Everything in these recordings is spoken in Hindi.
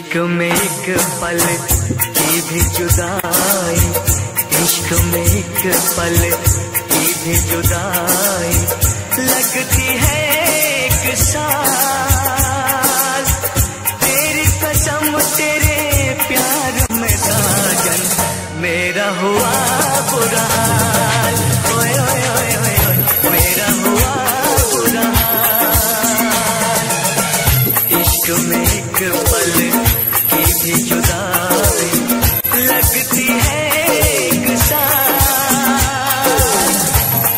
इश्क में एक पल की भी जुदाई, इश्क में एक पल की भी जुदाई लगती है एक साल। तेरी कसम तेरे प्यार में साजन मेरा हुआ बुरा हाल। ओए ओए ओए ओए ओए मेरा हुआ बुरा हाल। इश्क में एक पल की भी जुदाई लगती है एक साल।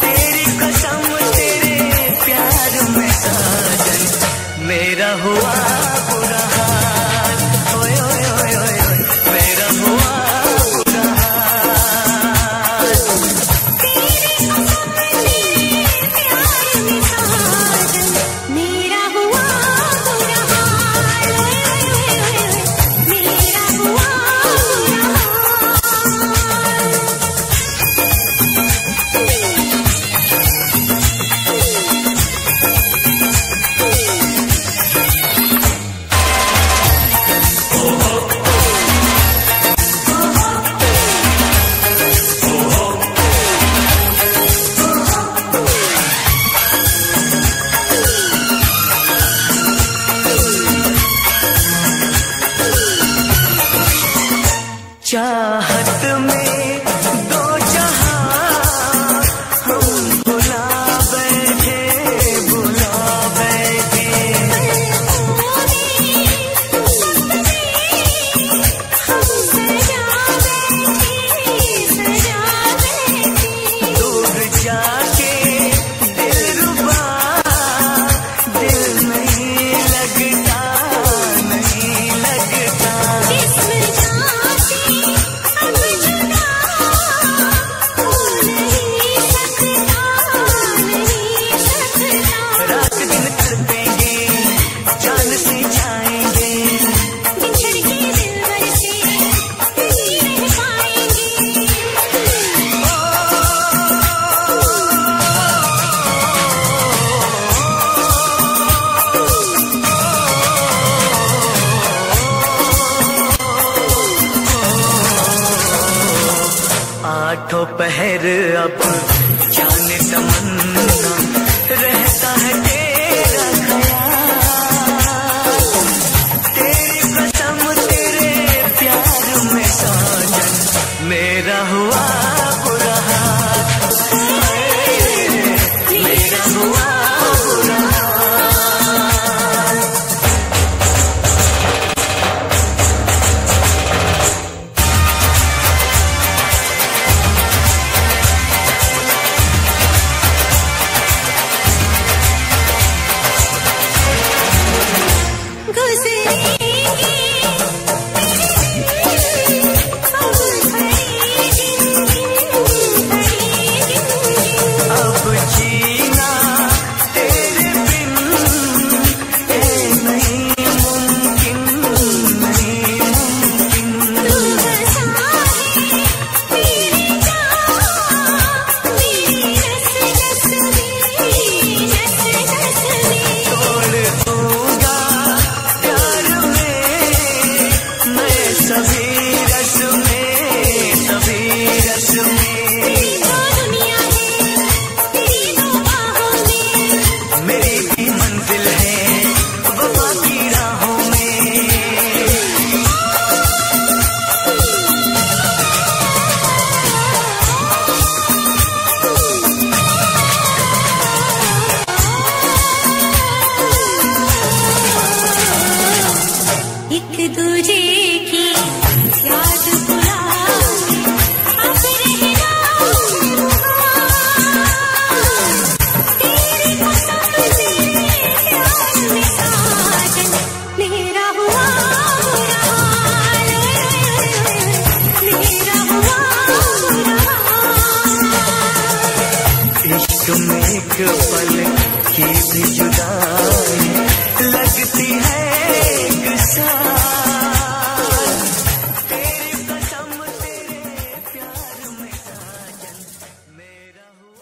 तेरी कसम तेरे प्यार में साजन मेरा हुआ बुरा हाल। ओए ओए ओए ओए ओए मेरा हुआ बुरा हाल। तेरी कसम तेरे प्यार में साजन मेरा हुआ बुरा हाल। ओए ओए ओए ओए मेरा हुआ बुरा हाल। चाहत में दो जहां हम बुला बैठे बुला बैठे। दूर जाके दिलरुबा दिल नहीं लगता नहीं लगता। रात दिन तड़पेंगे जान से जाएंगे। बिछड़ के दिलबर से नहीं रह पाएंगे। आठों पहर अब जाने तमन्ना रहता है तेरा ख्याल। तेरी कसम तेरे प्यार में साजन मेरा हुआ बुरा हाल। मेरा हुआ बुरा हाल। अब जीना तेरे बिन ए नहीं मुमकिन नहीं मुमकिन। तोड़ दूंगा प्यार में मैं सभी रस में सभी रस में। मेरी भी मंजिल है वफा की राहों में। एक दूजे की याद बुलाए अब रहना तेरी कसम तेरे प्यार में साजन मेरा हुआ बुरा हाल। मेरा हुआ बुरा हाल। इश्क में एक पल की भी जुदाई लगती है एक साल। तेरी कसम तेरे प्यार में साजन मेरा हुआ।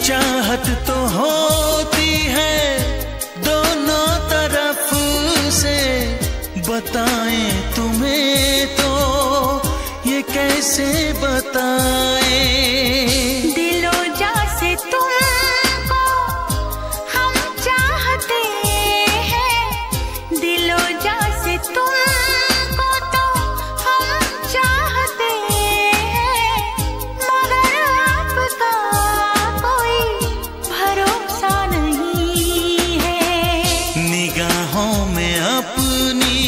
चाहत तो होती है दोनों तरफ से, बताएं तुम्हें तो ये कैसे बताएं। दिलो जा से तुमको हम चाहते हैं, दिलो जा से तुमको तो हम चाहते हैं, मगर आपका कोई भरोसा नहीं है। निगाहों में अपनी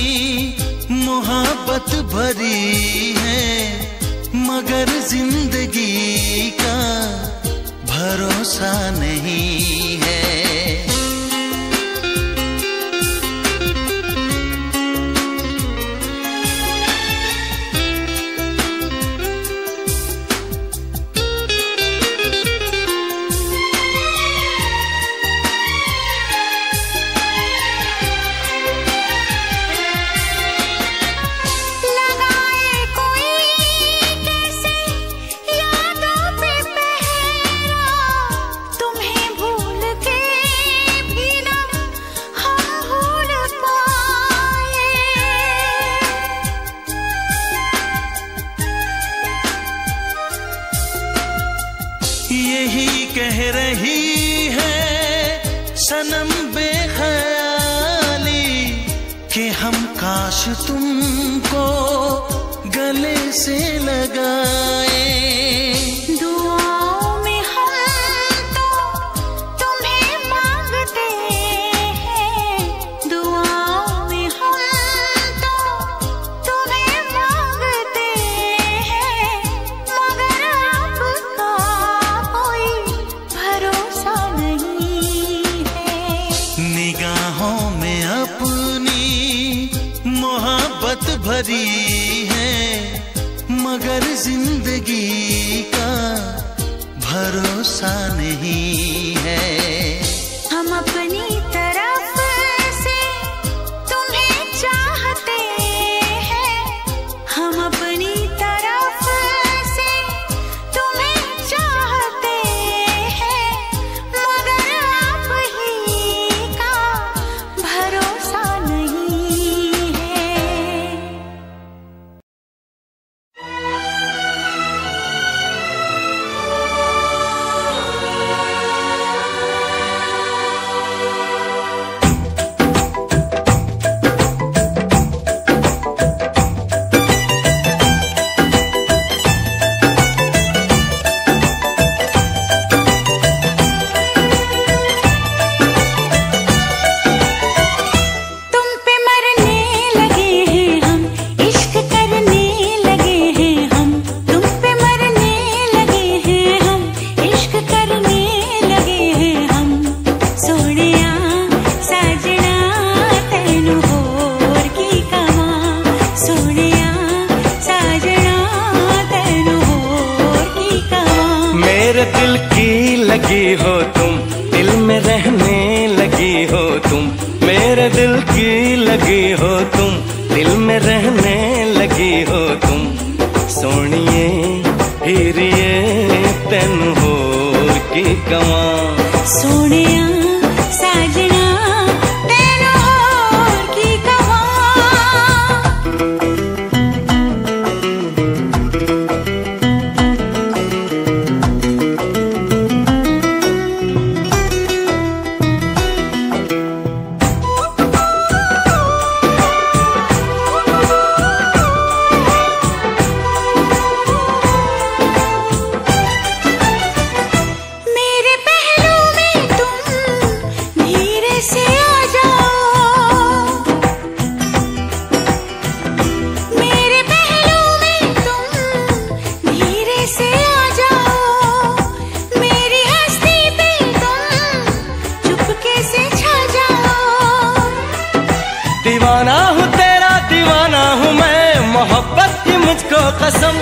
मोहब्बत भरी है, मगर जिंदगी का भरोसा नहीं है। यही कह रही है सनम बेख्याली कि हम काश तुमको गले से लगाए। दुआओं में हम तो तुम्हें मांगते हैं, दुआओं में हम तो तुम्हें मांगते हैं, मगर आपका कोई भरोसा नहीं है। निगाहों में अपनी मोहब्बत भरी है, मगर जिंदगी का भरोसा नहीं है। हम अपनी तरफ से तुम्हें चाहते हैं, हम अपनी तरफ से तुम्हें चाहते हैं, मगर आप ही का भरोसा नहीं है। तुम पे मरने लगे हैं हम, इश्क करने लगे हैं हम, तुम पे मरने लगे हैं हम, इश्क करने लगे हैं हम। सोनिया साजना तैनू होर की कवा, सोनिया साजना तैनू होर की कवा। मेरे दिल की लगी हो तुम, दिल में रहने लगी हो तुम, मेरे दिल की लगी हो तुम, दिल में रहने लगी हो तुम। सोनिए हीरिए तैनू होर की कवा, सोनिया साजना तैनू होर की कवा। मेरे पहलू में तुम धीरे से आ जाओ, मेरे पहलू में तुम धीरे से आ जाओ, मेरी हस्ती पे तुम चुपके से छा जाओ। दीवाना हूँ तेरा दीवाना हूँ मैं, मोहब्बत की मुझको कसम।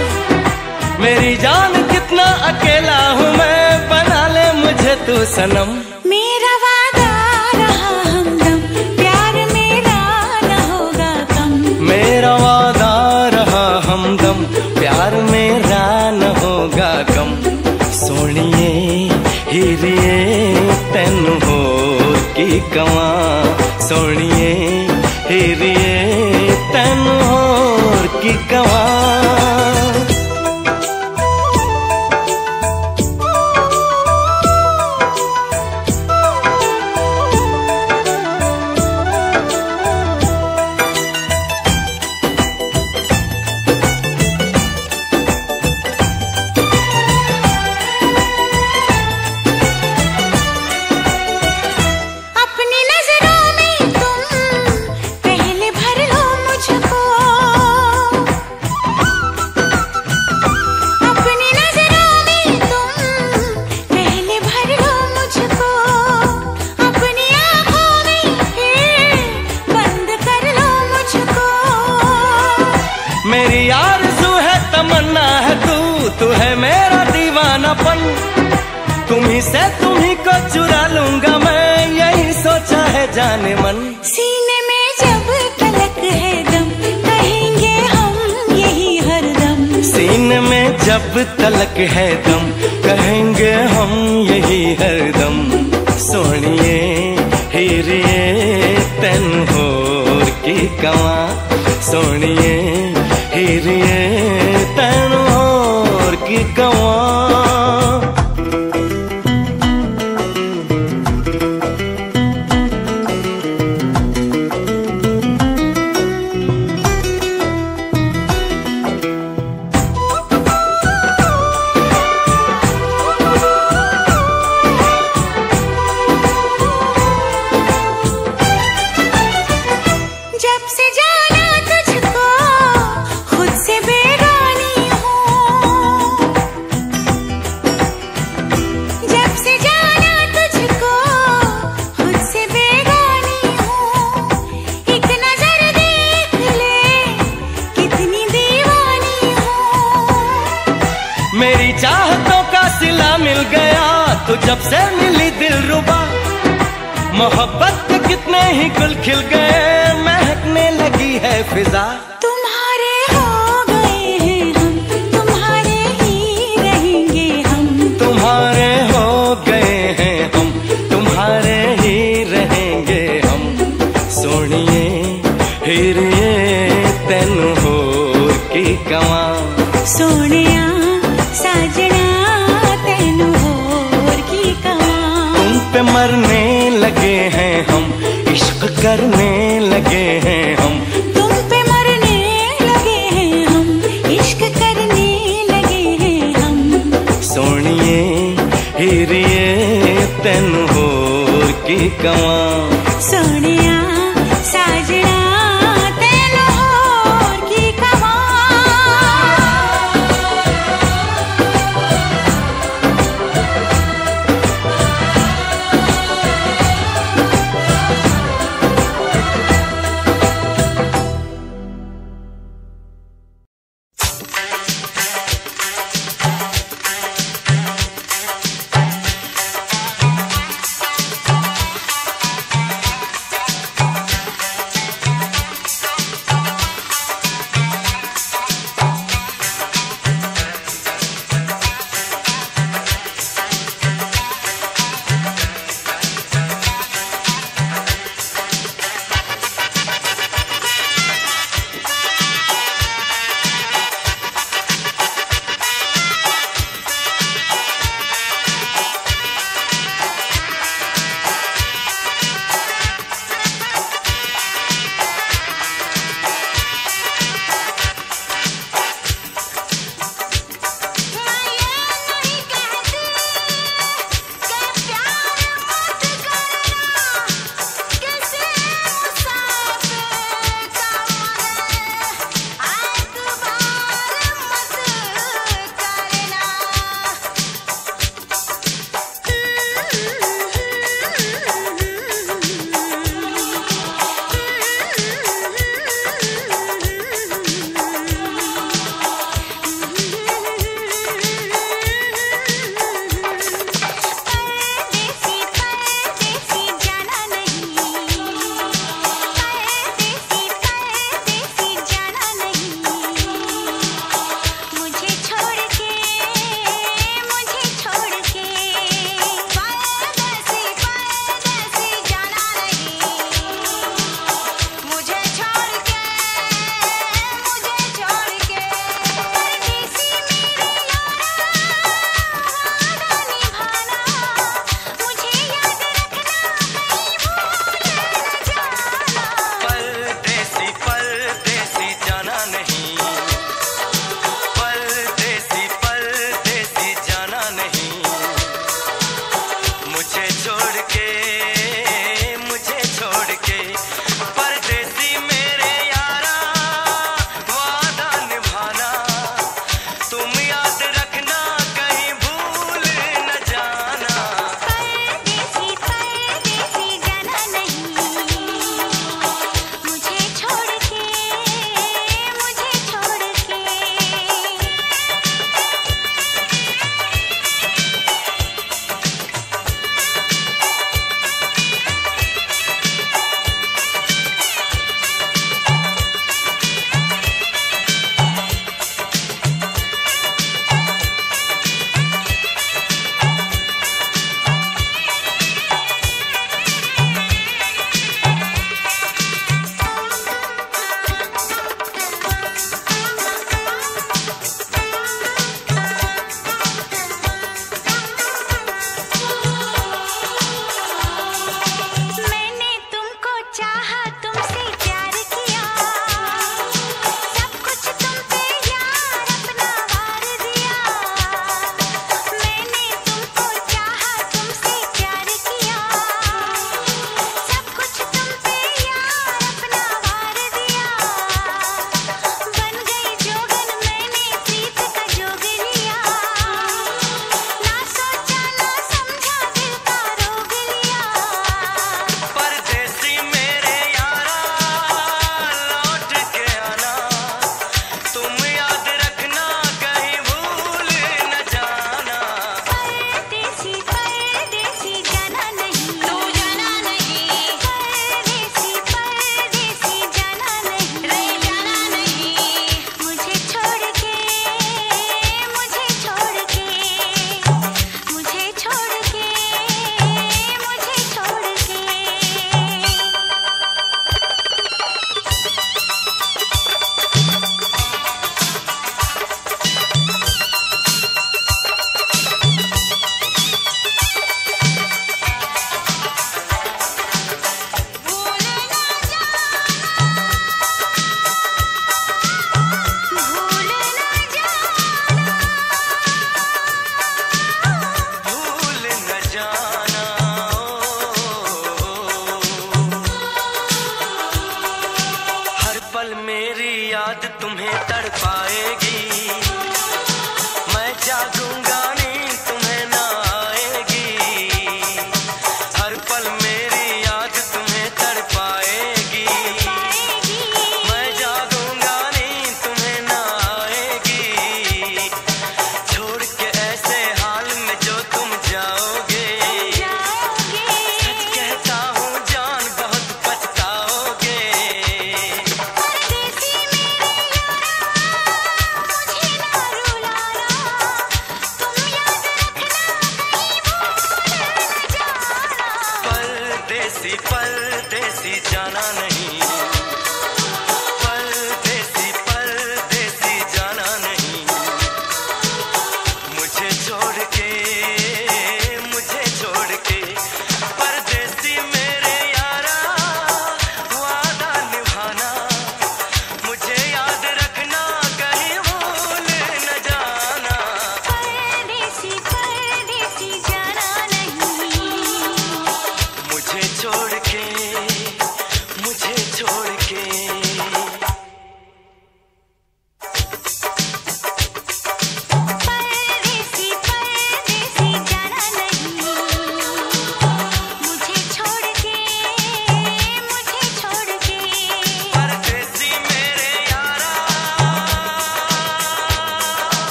मेरी जान कितना अकेला हूँ मैं, बना ले मुझे तू सनम। मेरा वादा रहा हमदम, प्यार मेरा न होगा कम। मेरा वादा रहा हमदम, प्यार मेरा न होगा कम। सोनिए हीरिए तेनू होर की कवां सोनिए हीरिए तेनू होर की कवां। तू है मेरा दीवानापन, तुम्ही से तुम्ही को चुरा लूंगा मैं, यही सोचा है जाने मन। सीने में जब तलक है दम, कहेंगे हम यही हरदम। सीने में जब तलक है दम, कहेंगे हम यही हरदम। सोनिए हीरिए तेनू होर की कवां, सोनिए हीरिए तेनू होर की कवां। मेरी चाहतों का सिला मिल गया, तो जब से मिली दिलरुबा, मोहब्बत के कितने ही गुल खिल गए, महकने लगी है फिजा। तुम्हारे हो गए हैं हम, तुम्हारे ही रहेंगे हम। तुम्हारे हो गए हैं हम, तुम्हारे ही रहेंगे हम। सोनिए हीरिए तेनू होर की कवां, सोनिया साजना तेनू होर की कवां। तुम पे मरने लगे हैं हम, इश्क करने लगे हैं हम। तुम पे मरने लगे हैं हम, इश्क करने लगे हैं हम। सोनिए हीरिए तेनू होर की कवां, सोनिया साजना तेनू होर की कवां।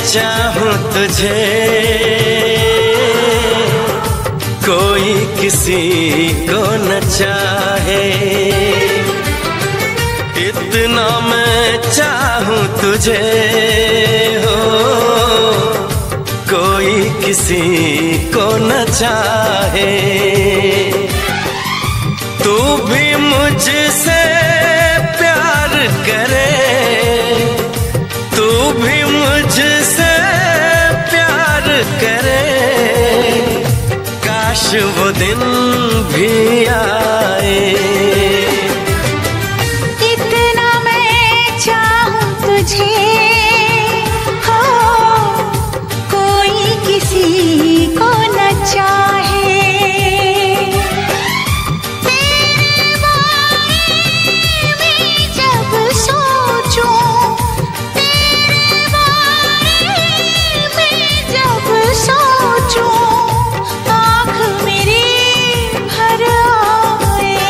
चाहूं तुझे, कोई किसी को न चाहे। इतना मैं चाहूं तुझे हो, कोई किसी को न चाहे। तू भी मुझसे प्यार करे, तू भी मुझसे प्यार करे। काश वो दिन भी आए। इतना मैं चाहूं तुझे हो, कोई किसी को न चाहे। तेरे बारे में जब सोचूं, तेरे बारे में जब सोचूं, आँख मेरी भर आए।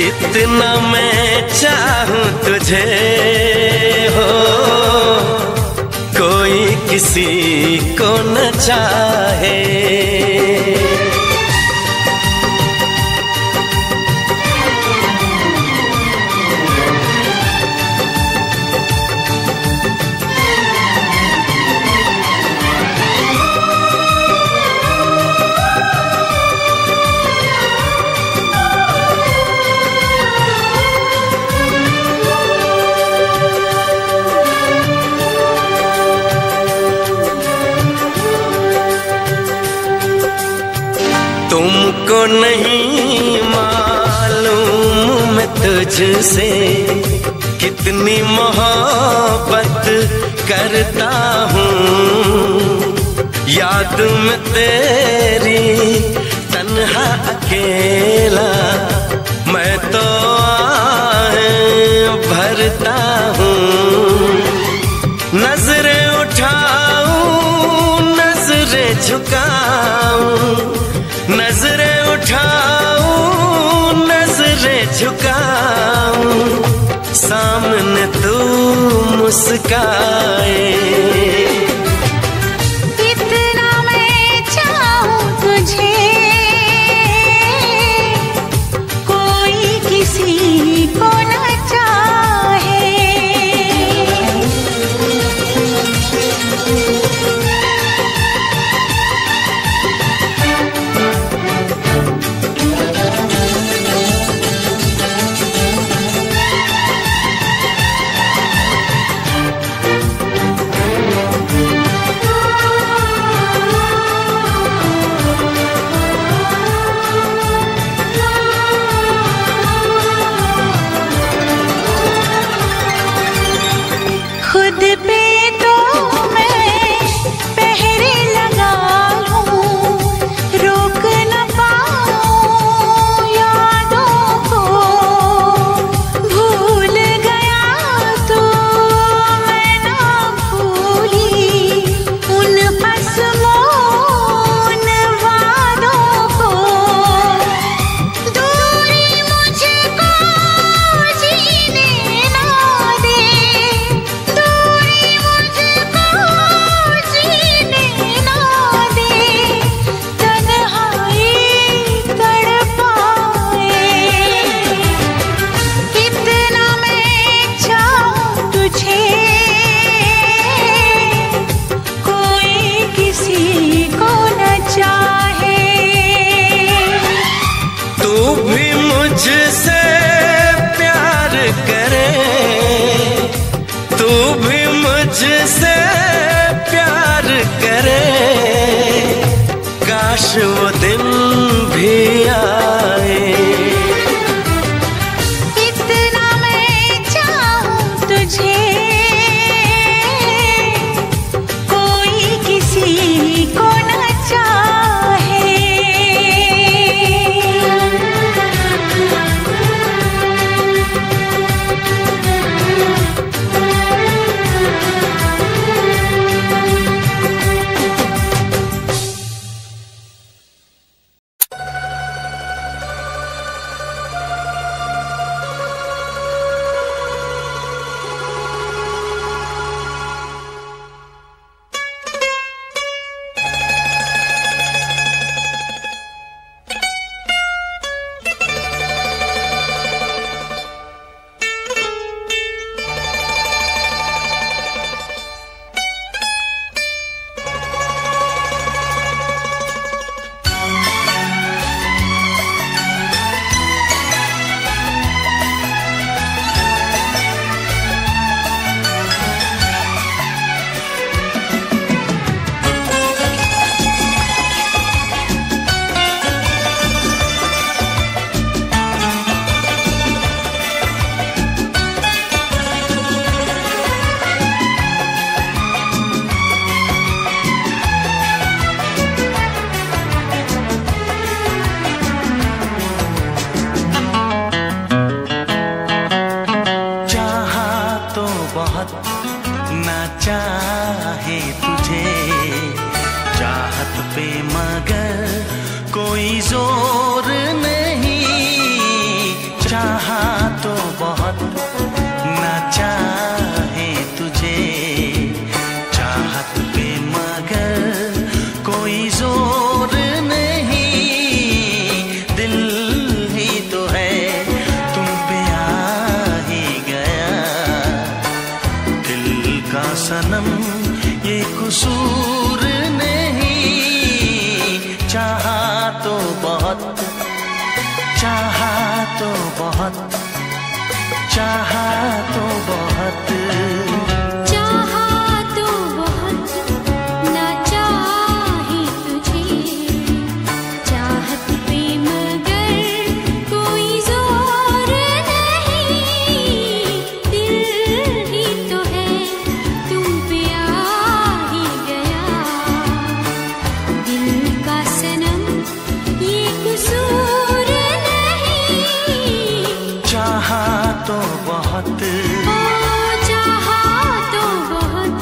इतना मैं चाहूं तुझे हो, कोई किसी को न चाहे। तुमको नहीं मालूम मैं तुझसे कितनी मोहब्बत करता हूँ। याद में तेरी तन्हा अकेला मैं तो आहें भरता हूँ। नजरें उठाऊं, नजरें झुकाऊं, नजरें उठाऊं, नजरें झुकाऊं, सामने तू मुस्काए। इतना मैं चाहूं तुझे, कोई किसी को न चाहे। खुद पे तो मैं पहरे लगा लूं, रोक न पाऊं यादों को। भूल गया तो मैं ना भूली उन असमोन वादों को। दूरी मुझको जीने ना दे, दूरी मुझको जीने ना दे, तन्हाई तड़पाए। इतना मैं चाहूं तुझे, कोई किसी को न चाहे। तू भी मुझसे प्यार करे, तू भी मुझसे प्यार करे। काश वो दिन भी आए। इतना मैं चाहूं तुझे, कोई किसी को न चाहे। चाहे तुझे, चाहत पे मगर कोई जोर नहीं। चाहा तो बहुत ना चाहे तुझे, चाहत पे मगर कोई जोर नहीं। दिल ही तो है तुम पे आ ही गया, दिल का सनम ये कसूर नहीं। चाहा तो बहुत, चाहा तो बहुत, चाहा तो बहुत, चाहा तो बहुत ना चाहे तुझे, चाहत पे मगर कोई जोर नहीं। दिल ही तो है तुम पे आ ही गया, दिल का सनम ये कसूर नहीं। चाहा तो बहुत, चाहा तो बहुत।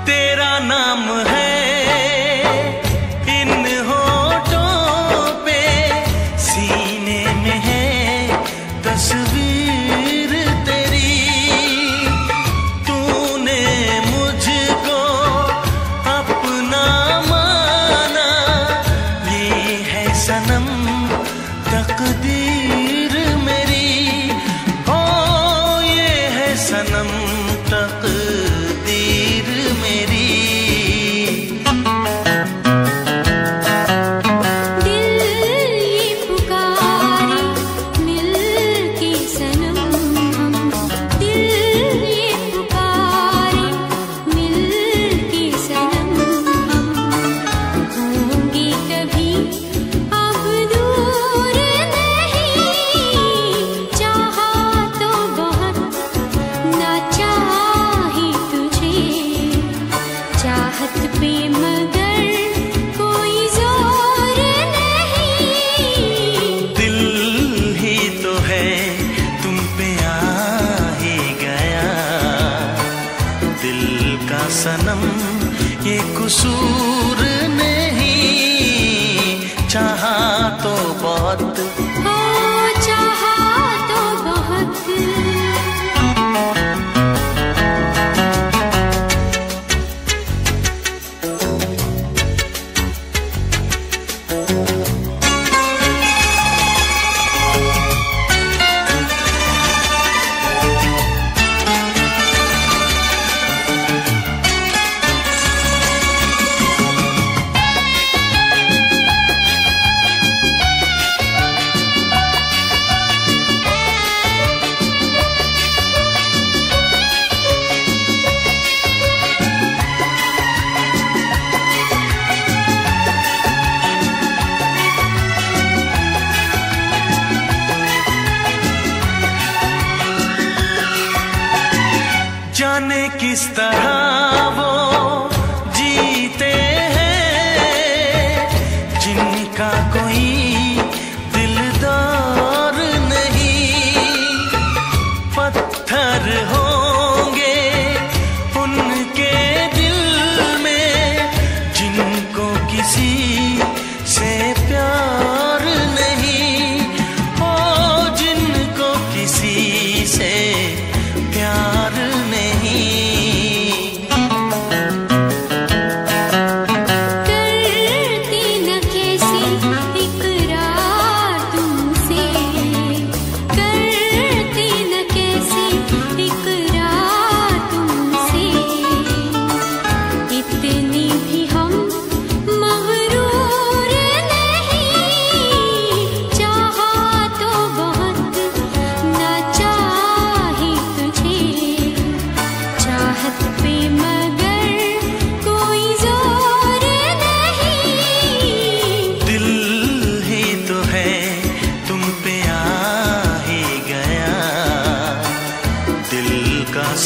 तेरा नाम है इन होठों पे, सीने में है तस्वीर तेरी। तूने मुझको अपना माना, ये है सनम तकदीर मेरी। हो ये है सनम तकदीर मेरी। दिल ये पुकारे मिल के सनम हम, दिल ये पुकारे मिल के सनम हम। होंगे कभी अब दूर नहीं। चाहा तो बहुत ना चाहे तुझे, चाहत पे मगर कोई जोर नहीं। दिल ही तो है तुम पे आ ही गया, दिल का सनम ये कसूर नहीं। चाहा तो बहुत, चाहा तो बहुत। जाने किस तरह वो जीते हैं, जिनका कोई दिलदार नहीं। पत्थर होंगे उनके दिल में, जिनको किसी से प्यार नहीं। ओ जिनको किसी से प्यार नहीं।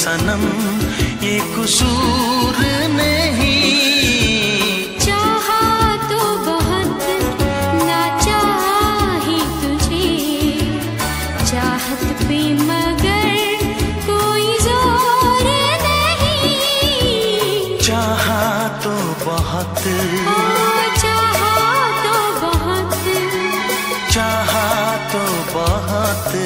सनम ये कसूर नहीं। चाहा तो बहुत ना चाही तुझे, चाहत पे मगर कोई जोर नहीं। चाहा तो बहुत, चाहा तो बहुत, चाहा तो बहुत।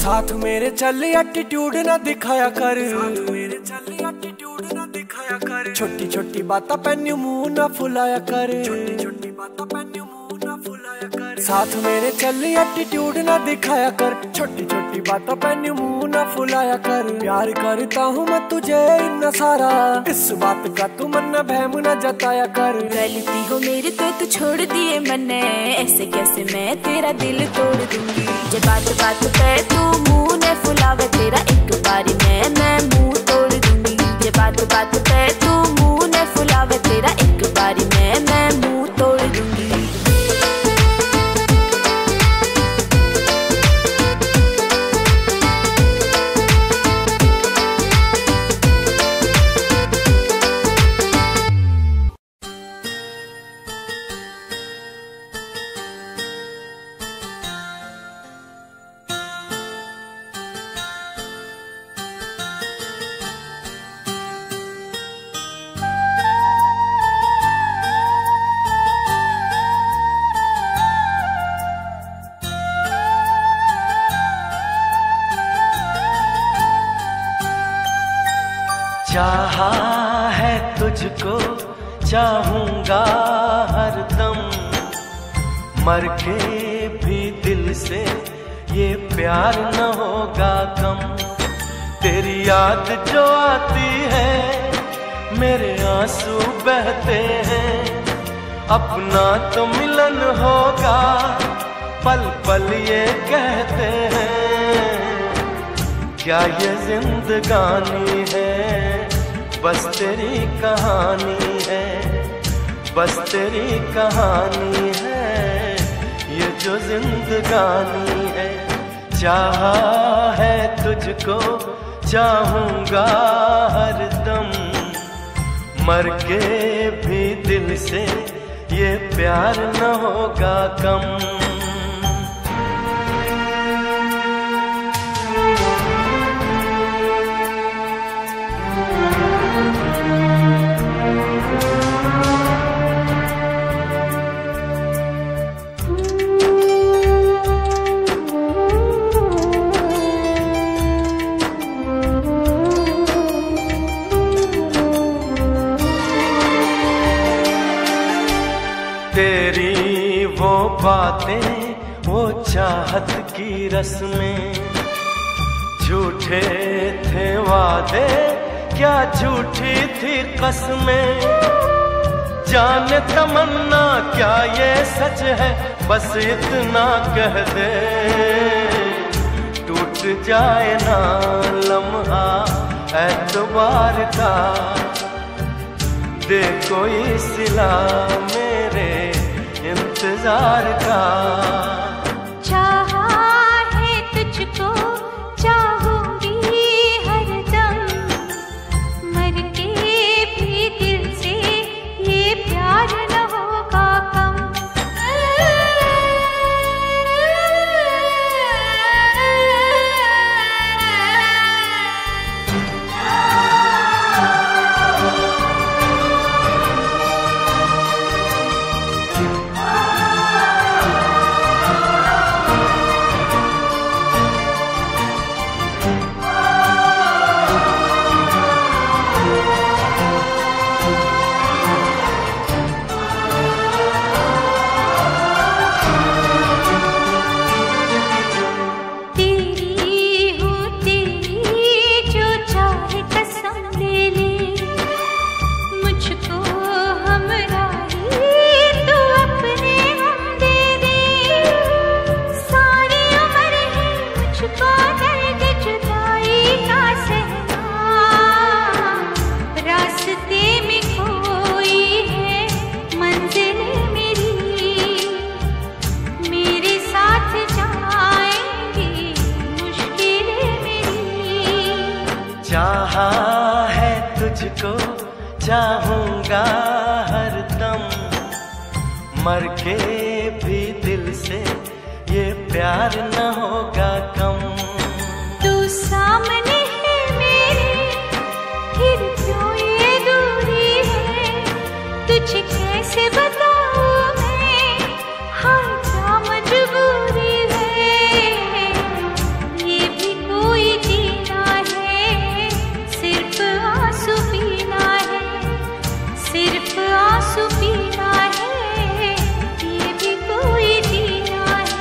साथ मेरे चल एटीट्यूड ना दिखाया कर, साथ मेरे चल एटीट्यूड ना दिखाया कर। छोटी छोटी बातें पे न्यू मुंह ना फुलाया कर, छोटी छोटी बातें पे न्यू मुंह ना फुलाया कर। साथ मेरे चल एटीट्यूड ना दिखाया कर, छोटी छोटी बातों पे न्यू मुंह ना फुलाया कर। प्यार करता हूँ मैं तुझे इतना सारा, इस बात का तू मन बहम ना जताया कर। गलती हो मेरी तो तू छोड़ दिए मन्ने, ऐसे कैसे मैं तेरा दिल तोड़ दूंगी। जब बात बात पे तू मुंह ने फुलावे, तेरा एक बारी मैं मुंह तोड़ दूंगी। जब बात बात पे तू मुंह ने फुलावे, तेरा एक बारी मैं मुंह तोड़ दूंगी। चाहा है तुझको चाहूंगा हरदम, मर के भी दिल से ये प्यार न होगा कम। तेरी याद जो आती है मेरे आंसू बहते हैं, अपना तो मिलन होगा पल पल ये कहते हैं। क्या ये जिंदगानी है, बस तेरी कहानी है, बस तेरी कहानी है, ये जो जिंदगानी है। चाहा है तुझको चाहूंगा हरदम, मर के भी दिल से ये प्यार न होगा कम। तेरी वो बातें वो चाहत की रस्में, झूठे थे वादे क्या झूठी थी कसमें। जाने तमन्ना क्या ये सच है, बस इतना कह दे टूट जाए ना लम्हा एतबार का। दे कोई सिला मेरे इंतजार का। चाहा है तुझको चाहूंगी हरदम, मर के भी दिल से ये प्यार न होगा कम। तुझको चाहूंगा हरदम, मर के भी दिल से ये प्यार न होगा कम। तू सामने है मेरे, फिर क्यों ये दूरी है, तुझे कैसे बताऊं मैं, हाँ क्या मजबूरी है। ये भी कोई जीना है, सिर्फ आंसू पीना है, सिर्फ आंसू पीना है, ये भी कोई जीना है।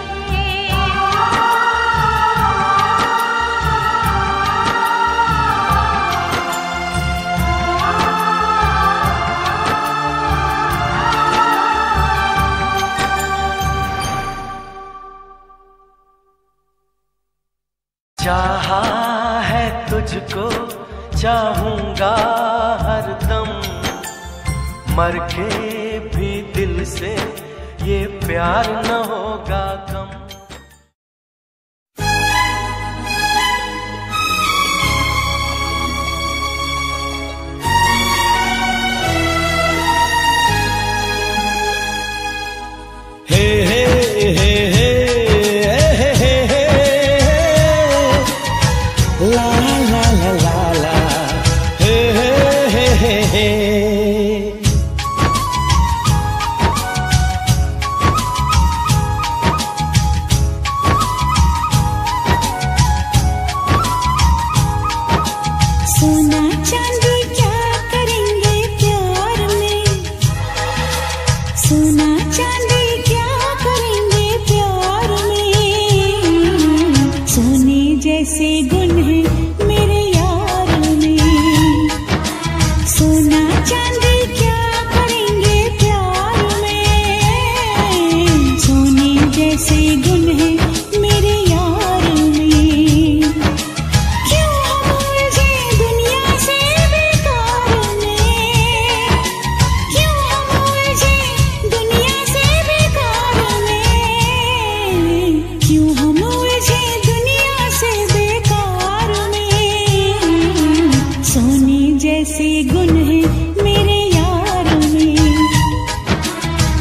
चाहा है तुझको चाहूंगा हरदम, मर के भी दिल से ये प्यार न होगा कम। हे हे हे हे हे हे हे ला ला ला ला ला हे हे हे हे। सोना चांदी क्या करेंगे प्यार में, सोना चांदी क्या करेंगे प्यार में, सोने जैसे गुण है मेरे यार में। सोना चांदी क्या करेंगे प्यार में, सोने जैसे गुण है मेरे यार में। क्यों हम उलझे दुनिया से बेकार में, क्यों हम उलझे दुनिया से बेकार में, क्यों हम उलझे दुनिया से बेकार में, सोने जैसे गुण है मेरे यार में।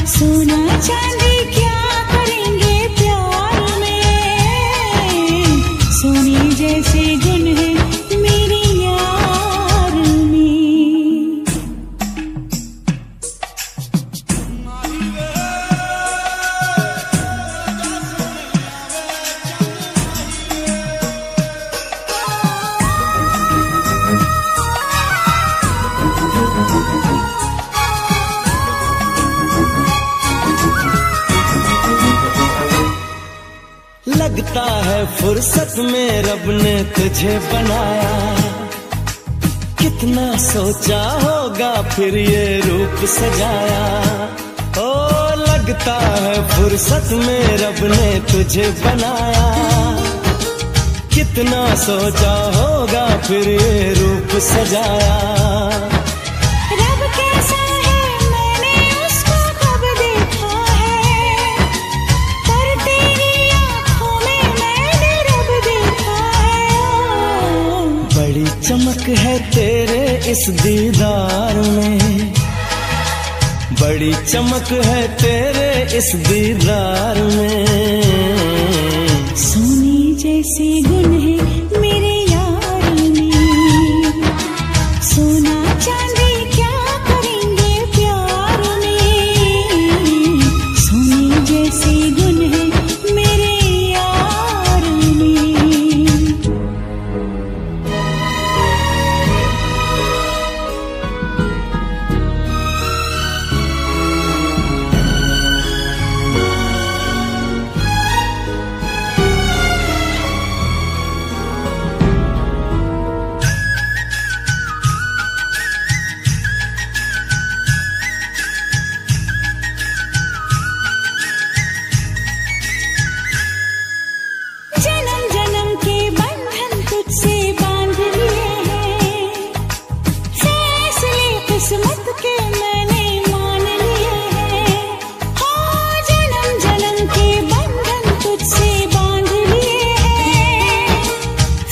सोना चांदी क्या करेंगे प्यार में, सोने जैसे गुण है मेरे यार में। लगता है फुर्सत में रब ने तुझे बनाया, कितना सोचा होगा फिर ये रूप सजाया। ओ लगता है फुर्सत में रब ने तुझे बनाया, कितना सोचा होगा फिर ये रूप सजाया। रब कैसा है मैंने उसको कब देखा है, पर तेरी आँखों में मैंने रब देखा है। बड़ी चमक है तेरे इस दीदार में, बड़ी चमक है तेरे इस दीदार में। सोने जैसे गुण है मेरे यार में, सोना चांदी क्या करेंगे प्यार में, सोने जैसे गुण है मेरे यार में। जन्म जन्म के बंधन तुझसे बांध लिए हैं, फैसले किस्मत के मैंने मान लिए हैं। हाँ जन्म जन्म के बंधन तुझसे बांध लिए हैं,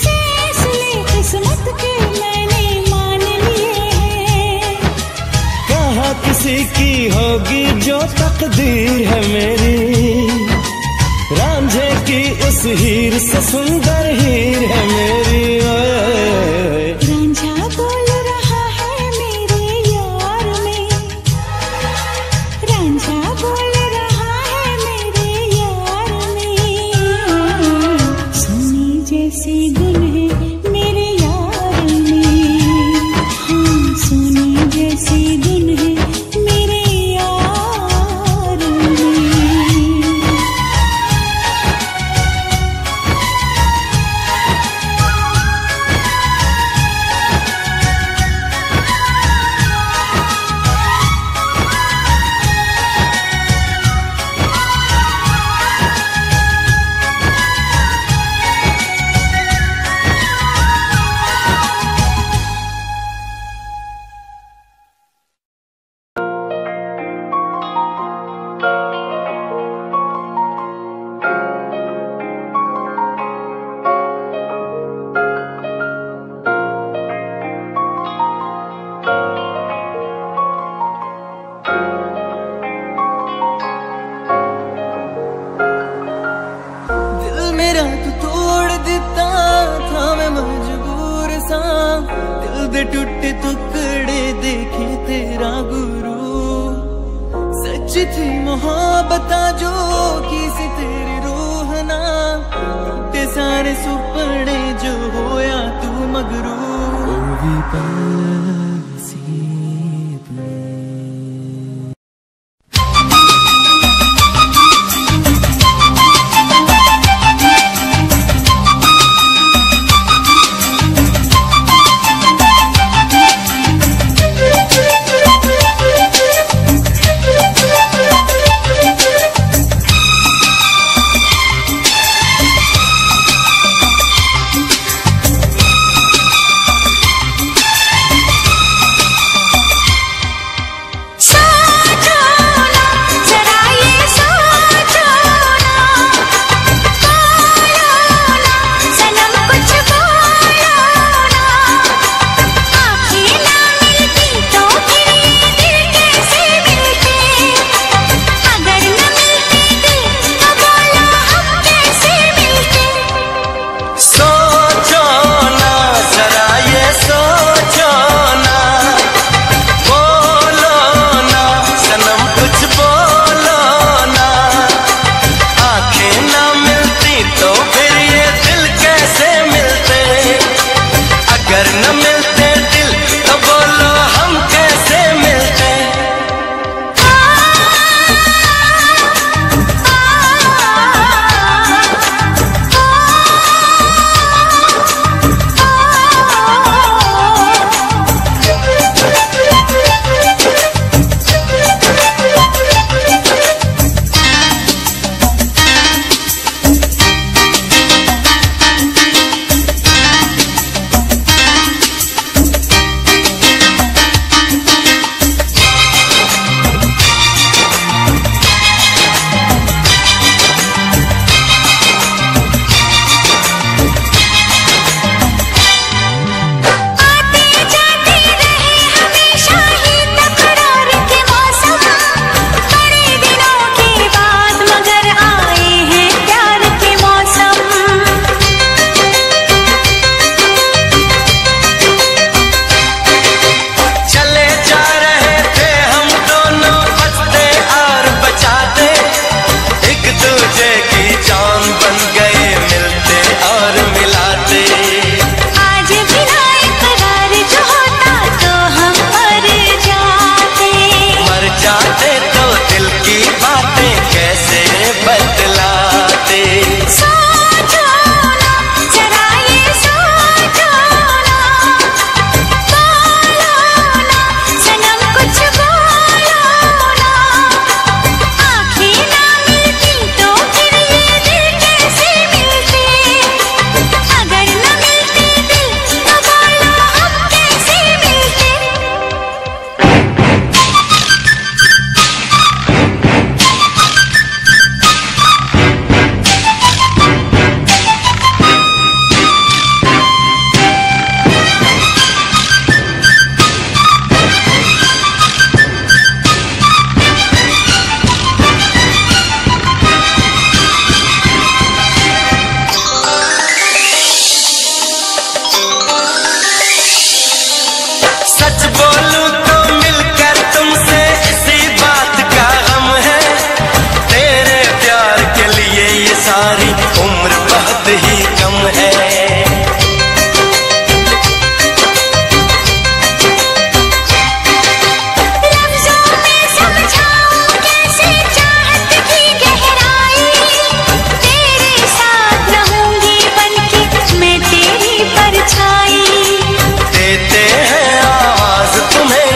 फैसले किस्मत के मैंने मान लिए हैं। उसी की होगी जो तकदीर है मेरी। रांझे की उस हीर से सुंदर हीर है मेरी। रांझा बोल रहा है मेरे यार में, रांझा बोल रहा है मेरे यार में। सोने जैसे गुण है मेरे यार में, हाँ सोने जैसे गुण है मेरे यार में। टूटे टुकड़े देखे तेरा गुरु, सच्ची थी मोहब्बत जो किसी तेरी रूह ना, टूटे सारे सुपने जो होया तू मगरू।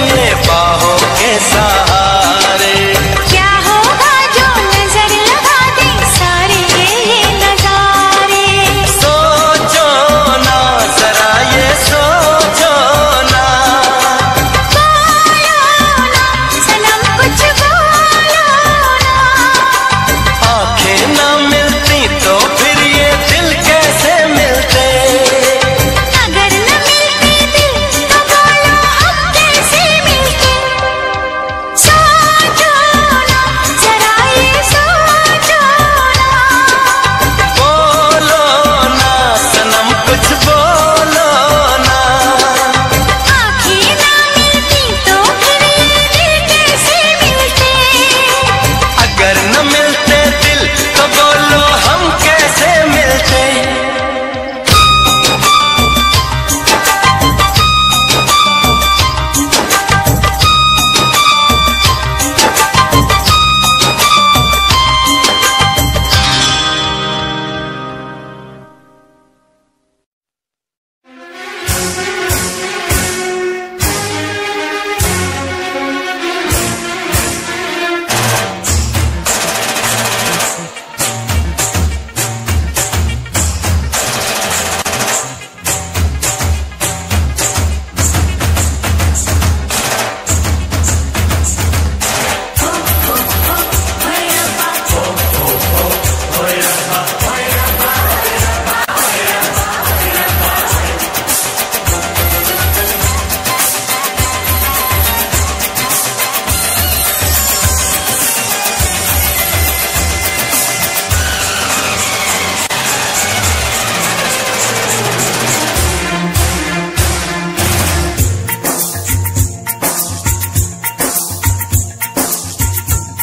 ये बाहों के सहारे। क्या होगा जो नजर लगा दे सारे ये नजारे। सोचो ना जरा ये सोचो ना। बोलो ना सनम कुछ बोलो ना। आंखें ना मिलती तो फिर ये दिल कैसे मिलते। अगर न मिलते दिल तो बोलो हम कैसे मिलते। सोचो ना जरा ये सोचो ना। बोलो ना सनम कुछ बोलो ना। आँखें ना मिलती तो फिर ये दिल कैसे मिलते। अगर न मिलते दिल तो बोलो हम कैसे मिलते।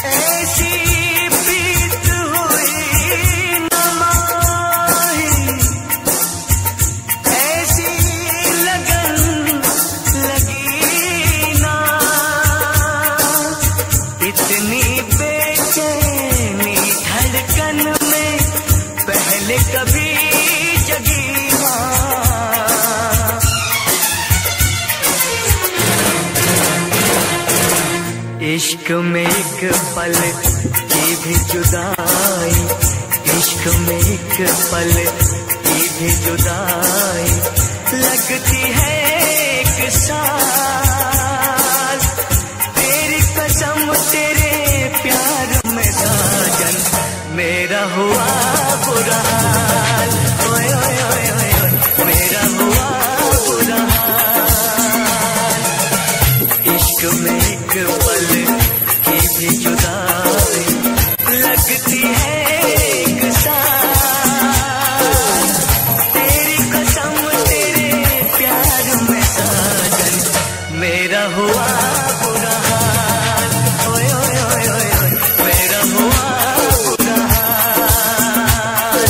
ऐसी प्रीत हुई न माही, ऐसी लगन लगी ना। इतनी बेचैनी धड़कन में पहले कभी जगी ना। इश्क में एक पल की भी जुदाई, इश्क में एक पल की भी जुदाई लगती है एक साल। तेरी कसम तेरे प्यार में साजन मेरा हुआ बुरा हाल। ओए ओए ओए ओए ओए मेरा हुआ बुरा हाल। इश्क में एक पल की भी जुदाई लगती है एक साल। तेरी कसम तेरे प्यार में साजन मेरा हुआ बुरा हाल। ओए ओए ओए ओए ओए मेरा हुआ बुरा हाल।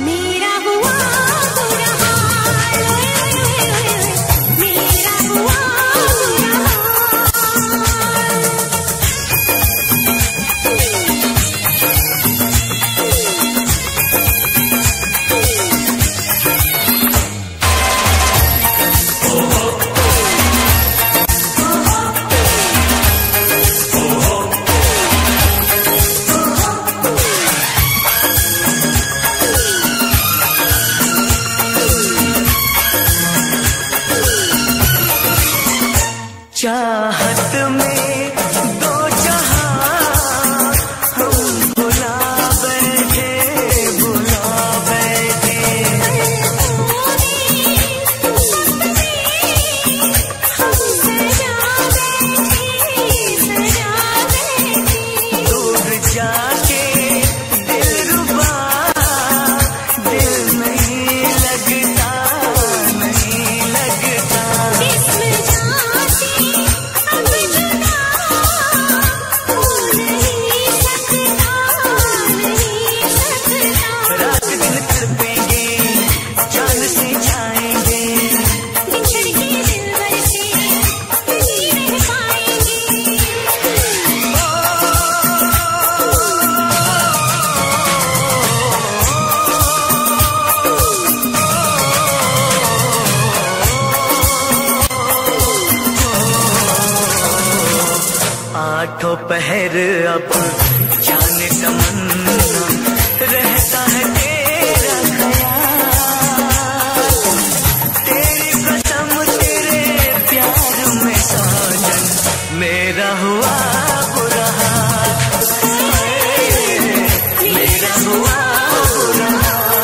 मेरा हुआ बुरा हाल। मेरा हुआ बुरा चाहत में दो जहां हम भुला बैठे, भुला बैठे। दूर जाके दिलरुबा दिल नहीं लगता, नहीं लगता। रात दिन तड़पेंगे जान से जाएंगे। दोपहर अब जाने तमन्ना रहता है तेरा ख्याल, तेरी कसम तेरे प्यार में साजन मेरा हुआ बुरा हाल, मेरा हुआ बुरा हाल।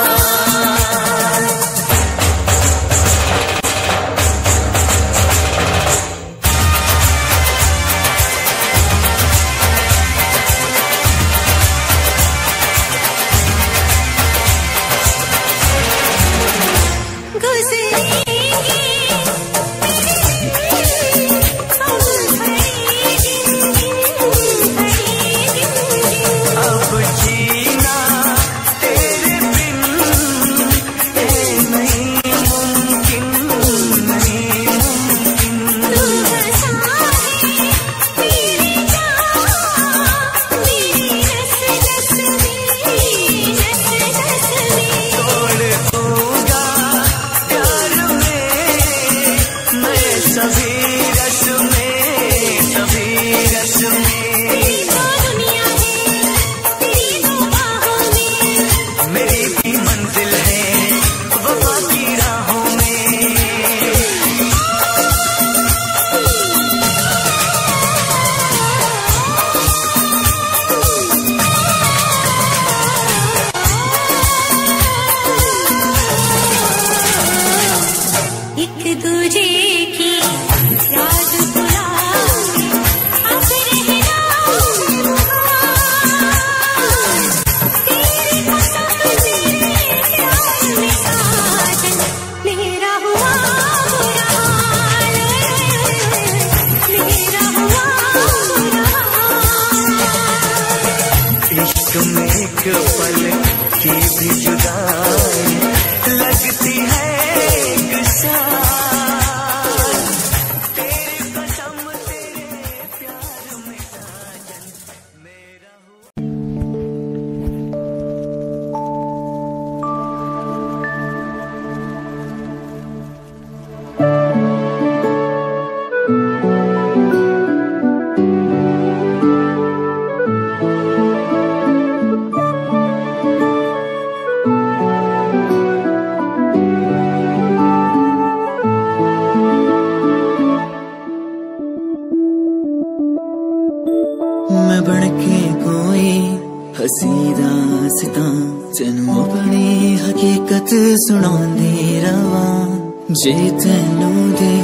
जे तेनू दे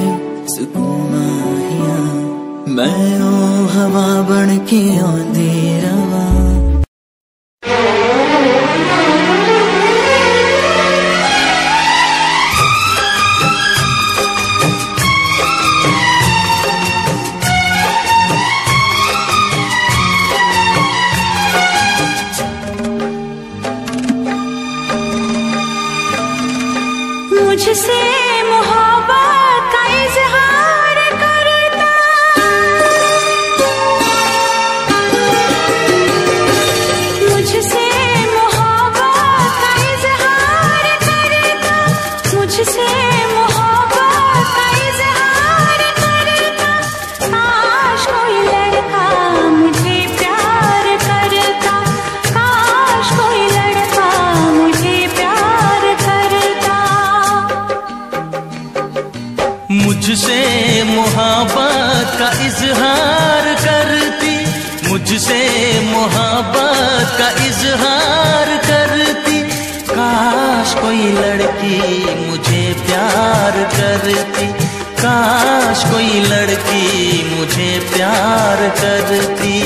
सुकून माहिया मैं ओ हवा बन के आंदी रवा। मुझसे मोहब्बत का इजहार करता, मुझसे मोहब्बत का इजहार करता, मुझसे मोहब्बत का इजहार करता। काश कोई लड़का मुझे प्यार करता, काश कोई लड़का मुझे प्यार करता। मुझसे मोहब्बत का इजहार करती, मुझसे मोहब्बत का इजहार करती। काश कोई लड़की मुझे प्यार करती, काश कोई लड़की मुझे प्यार करती।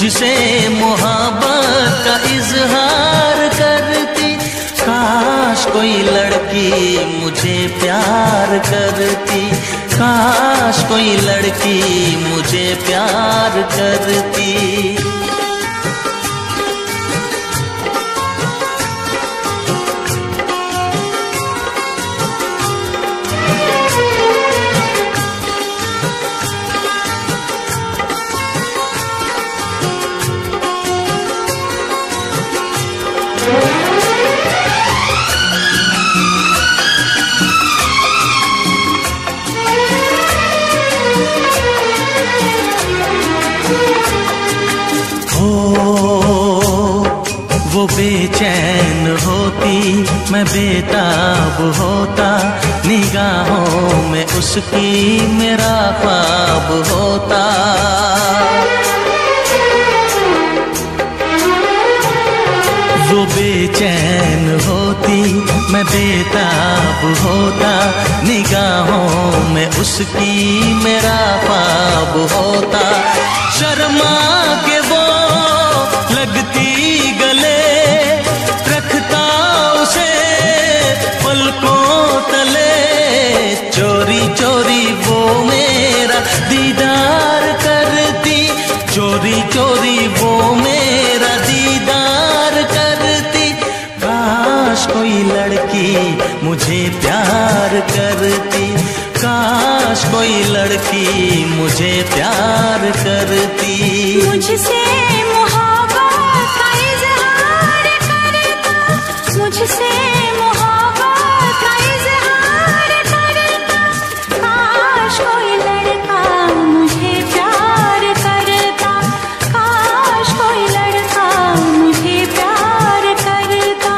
मुझसे मोहब्बत का इजहार करती। काश कोई लड़की मुझे प्यार करती, काश कोई लड़की मुझे प्यार करती। वो बेचैन होती, मैं बेताब होता, निगाहों में उसकी मेरा ख्वाब होता। वो बेचैन होती, मैं बेताब होता, निगाहों में उसकी मेरा ख्वाब होता। शर्मा के वो लगती गले, रखता उसे पलकों तले, चोरी चोरी वो मेरा दीदार करती, चोरी चोरी वो मेरा दीदार करती। काश कोई लड़की मुझे प्यार करती, काश कोई लड़की मुझे प्यार करती। मुझसे मोहब्बत का इजहार करता, मुझसे मोहब्बत का इजहार करता। काश कोई लड़का मुझे प्यार करता, काश कोई लड़का मुझे प्यार करता।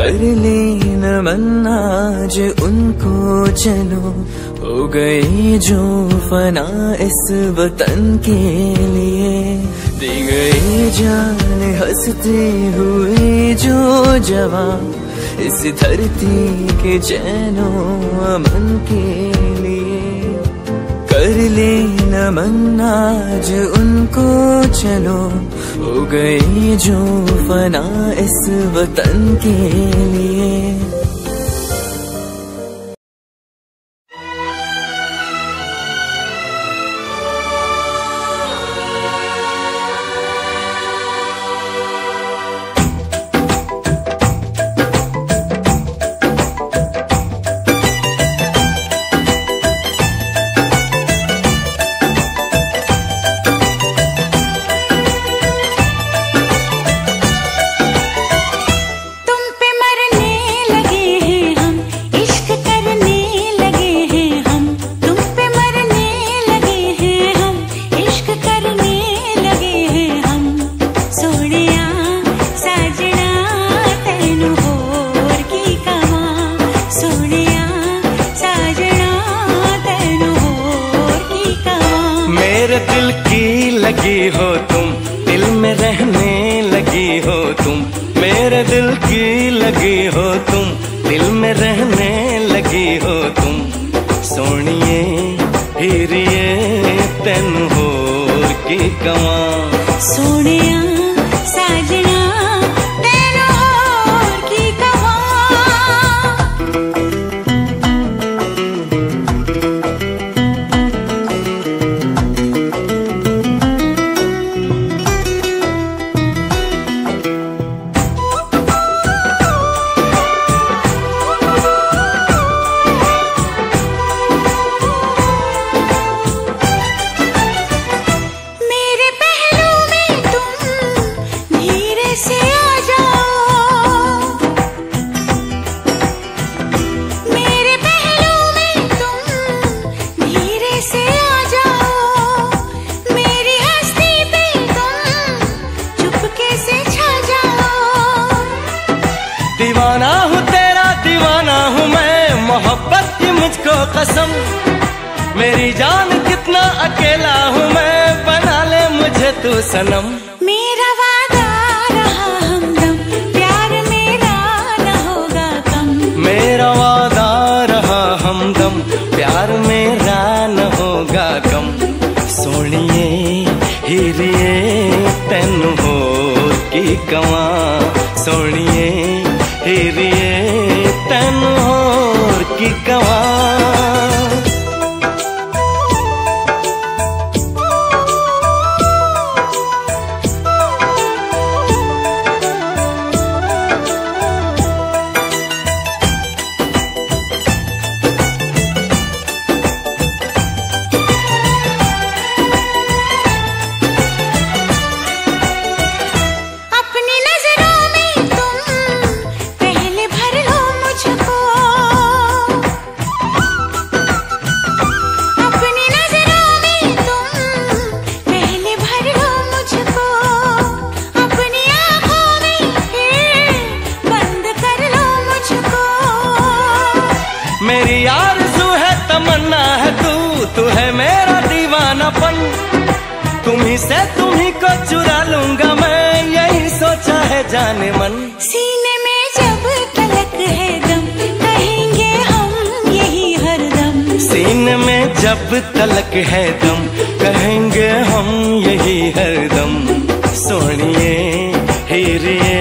कर लेना मन आज उनको चलो, हो गई जो फना इस वतन के लिए, दी गई जान हंसते हुए जो जवान इस धरती के चैनो अमन के लिए। कर लेना मन आज उनको चलो, हो गई जो फना इस वतन के लिए। लगी हो तुम, दिल में रहने लगी हो तुम, मेरे दिल की लगी हो तुम, दिल में रहने लगी हो तुम। सोनिए हीरिए तेन होर की कवां, सोनिया साजना तेन होर की कवां। दीवाना हूँ तेरा दीवाना हूँ मैं, मोहब्बत की मुझको कसम, मेरी जान कितना अकेला हूँ मैं, बना ले मुझे तू सनम। मेरा वादा रहा हमदम, प्यार मेरा न होगा कम, मेरा वादा रहा हमदम, प्यार मेरा न होगा कम। सोनिए हीरिए तेन होर की कवां, सोनिए हीरिए तेन होर की कवां। मेरी आरज़ू है तमन्ना है तू है मेरा दीवानापन, तुम्ही से तुम्ही को चुरा लूंगा मैं, यही सोचा है जाने मन। सीने में जब तलक है दम, कहेंगे हम यही हरदम, सीने में जब तलक है दम, कहेंगे हम यही हरदम। सोनिए हीरिए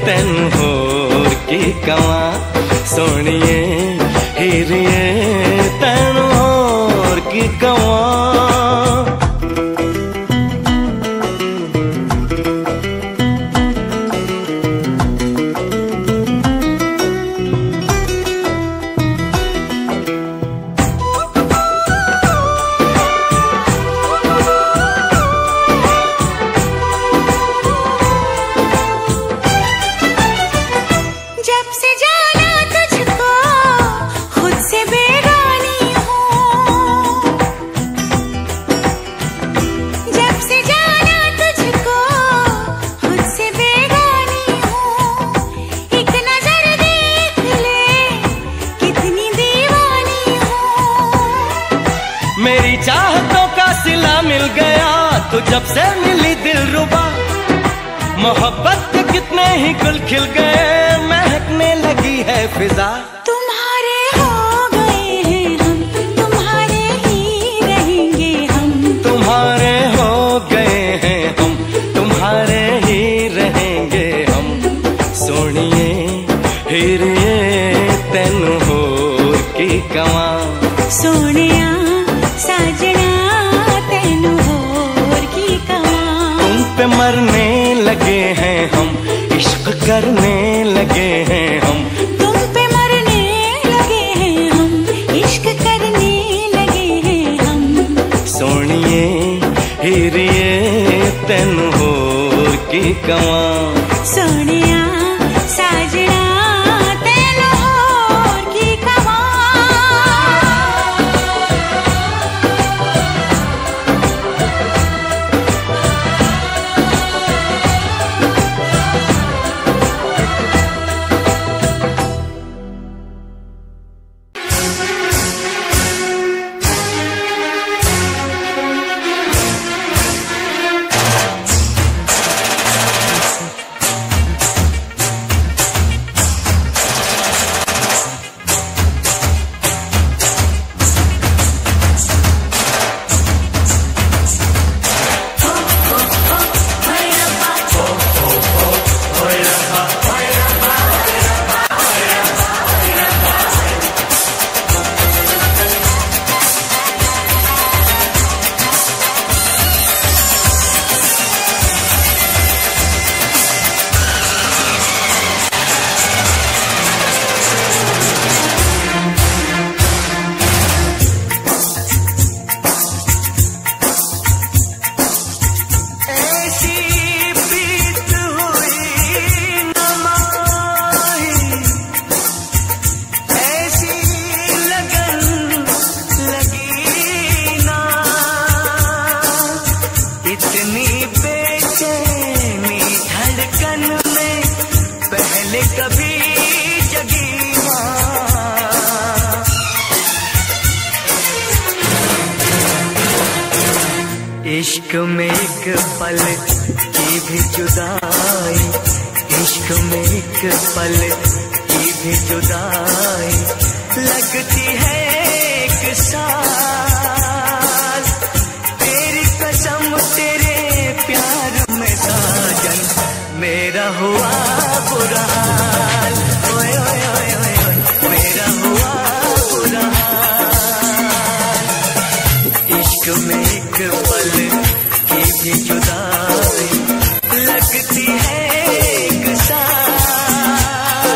तेन होर की कवां, सोनिए हीरिए तेन होर की कवां। जब से जाना तुझको खुद से बेगानी हूँ, मोहब्बत के कितने ही गुल खिल गए, महकने लगी है फिजा। तुम्हारे हो गए हैं हम, तुम्हारे ही रहेंगे हम। तुम्हारे हो गए हैं हम, तुम्हारे ही रहेंगे हम। सोनिए हीरिए तेनू होर की कवां, सोनिया साजना तेनू होर की कवां। तुम पे मरने लगे हैं हम, इश्क करने लगे हैं हम। तुम पे मरने लगे हैं हम, इश्क करने लगे हैं हम। सोनिए हीरिए तेनू होर की कवां, सोनिया साजना तेनू होर की कवां। इश्क में एक पल की भी जुदाई, इश्क में एक पल की भी जुदाई लगती है एक साल। तेरी कसम तेरे प्यार में साजन मेरा हुआ बुरा हाल। ओए ओए ओए ओए ओए मेरा हुआ बुरा हाल। इश्क में एक पल की भी जुदाई लगती है एक साल।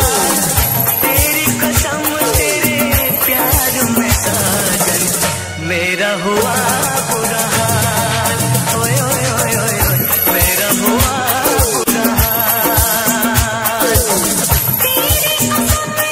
तेरी कसम तेरे प्यार में साजन मेरा हुआ बुरा हाल। ओए ओए ओए ओए ओए मेरा हुआ बुरा हाल। तेरी कसम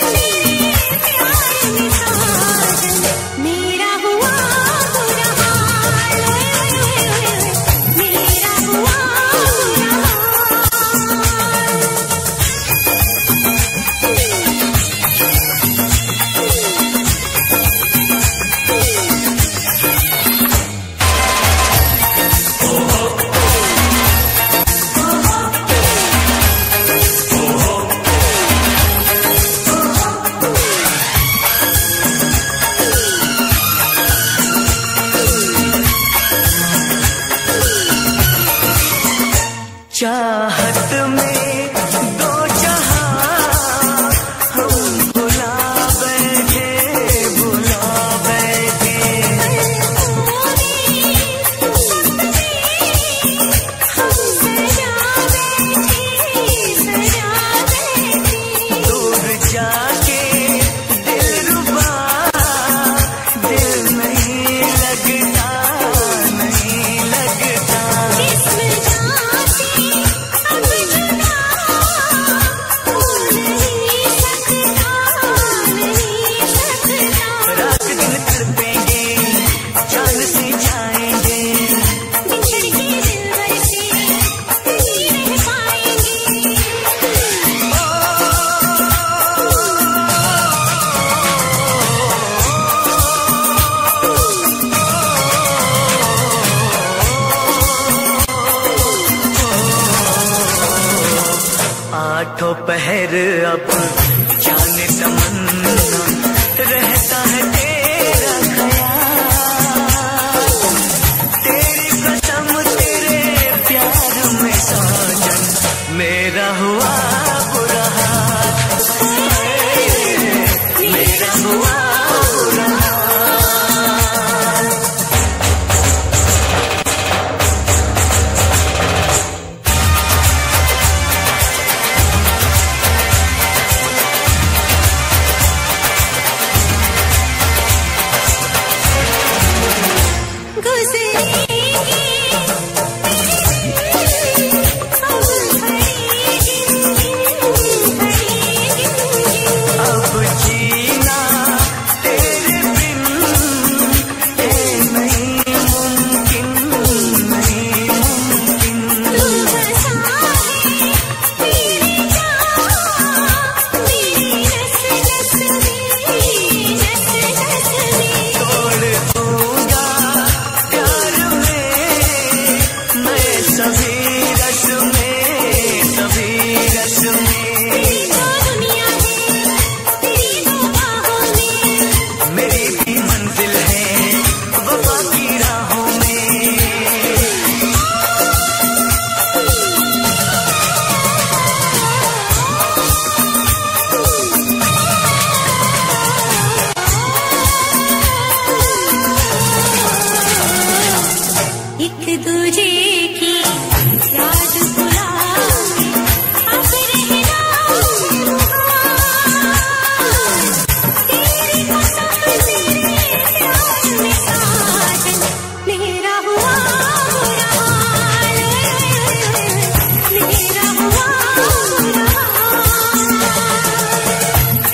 दोपहर अब जाने तमन्ना रहता है तेरा ख्याल, तेरी कसम तेरे प्यार में साजन मेरा हुआ बुरा हाल, मेरा हुआ बुरा हाल।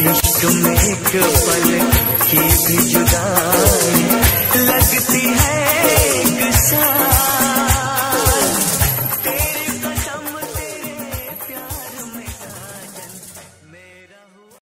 इश्क में एक पल की भी जुदाई